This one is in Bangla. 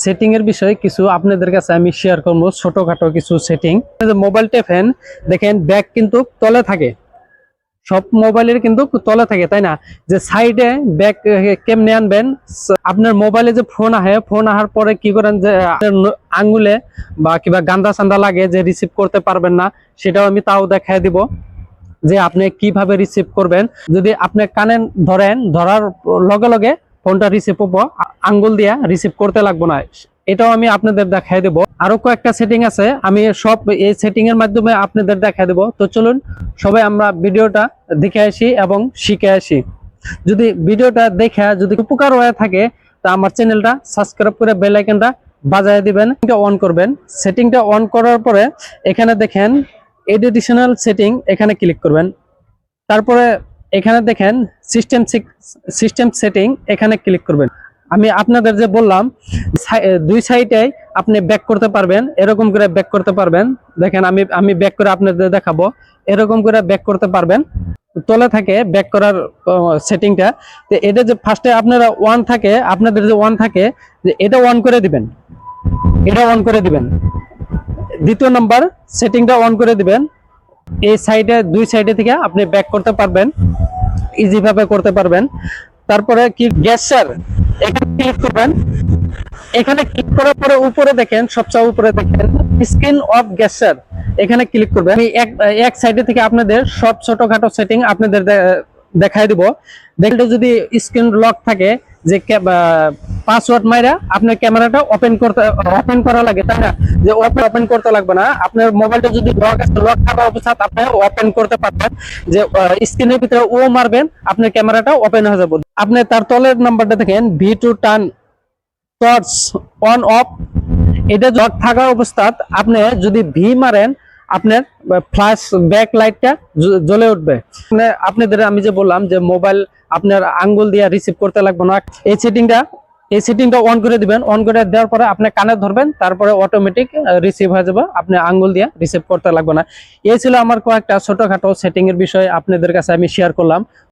সেটিং এর বিষয়ে কিছু আপনাদের কাছে আমি শেয়ার করব, ছোটখাটো কিছু সেটিং। মোবাইল টেপেন, দেখেন ব্যাক কিন্তু তলে থাকে, সব মোবাইলের কিন্তু তলে থাকে, তাই না? যে সাইডে ব্যাক কেমনে আনবেন, আপনার মোবাইলে যে ফোন আসার পরে কি করেন, যে আঙ্গুলে বা কিবা গান্দা সান্দা লাগে যে রিসিভ করতে পারবেন না, সেটাও আমি তাও দেখায় দিব যে আপনি কিভাবে রিসিভ করবেন। যদি আপনি কানে ধরেন, ধরার লগে লগে ফোনটা রিসিভ হবো, আঙ্গুল দিয়া রিসিভ করতে লাগবে না, এটাও আমি আপনাদের দেখাই দেব। আরো কয়েকটা সেটিং আছে, আমি সব এই সেটিং এর মাধ্যমে আপনাদের দেখাই দেব। তো চলুন সবাই আমরা ভিডিওটা দেখে আসি এবং শিখে আসি। যদি ভিডিওটা দেখে যদি উপকার হয়ে থাকে, তা আমার চ্যানেলটা সাবস্ক্রাইব করে বেল আইকনটা বাজায় দিবেন, অন করবেন। সেটিংটা অন করার পরে এখানে দেখেন এডিশনাল সেটিং, এখানে ক্লিক করবেন। তারপরে এখানে দেখেন সিস্টেম সেটিং, এখানে ক্লিক করবেন। আমি আপনাদের যে বললাম দুই সাইডে আপনি ব্যাক করতে পারবেন, এরকম করে ব্যাক করতে পারবেন। দেখেন আমি ব্যাক করে আপনাদের দেখাবো, এরকম করে ব্যাক করতে পারবেন। তলে থাকে ব্যাক করার সেটিংটা। তো এটা যে ফার্স্টে আপনারা ওয়ান থাকে, আপনাদের যে ওয়ান থাকে, যে এটা অন করে দিবেন, এটা অন করে দিবেন। দ্বিতীয় নাম্বার সেটিংটা অন করে দিবেন। এই সাইডে দুই সাইডে থেকে আপনি ব্যাক করতে পারবেন, ইজি ভাবে করতে পারবেন। তারপরে কি গ্যাসার, এখানে ক্লিক করবেন। এখানে ক্লিক করার পরে উপরে দেখেন, সবচেয়ে উপরে দেখেন স্ক্রিন অফ গ্যাসার, এখানে ক্লিক করবেন। আমি এক সাইডে থেকে আপনাদের সব ছোটখাটো সেটিং আপনাদের দেখাই দিব। দেখলে যদি স্ক্রিন লক থাকে, যে পাসওয়ার্ড মাইরা আপনার ক্যামেরাটা ওপেন করা লাগে, তাই না? যে ওপেন করতে লাগবে না, আপনার মোবাইলটা যদি লক থাকা অবস্থায় আপনি ওপেন করতে পারবেন। যে স্ক্রিনের ভিতরে ও মারবেন, আপনার ক্যামেরাটা ওপেন হয়ে যাবে। আপনি তার তলের নাম্বারটা দেখেন, V2 turn torch on of, এটা লক থাকা অবস্থায় আপনি যদি ভি মারেন, আপনার ফ্ল্যাশ ব্যাক লাইটটা জ্বলে উঠবে। আপনাদের আমি যে বললাম যে মোবাইল আপনার আঙ্গুল দিয়ে রিসিভ করতে লাগবে না, এই সেটিংটা অন করে দিবেন। অন করে দেওয়ার পরে আপনি কানে ধরবেন, তারপরে অটোমেটিক রিসিভ হয়ে যাবে, আপনি আঙ্গুল দিয়ে রিসিভ করতে লাগবে না। এই ছিল আমার কয়েকটা ছোটখাটো সেটিং এর বিষয় আপনাদের কাছে আমি শেয়ার করলাম।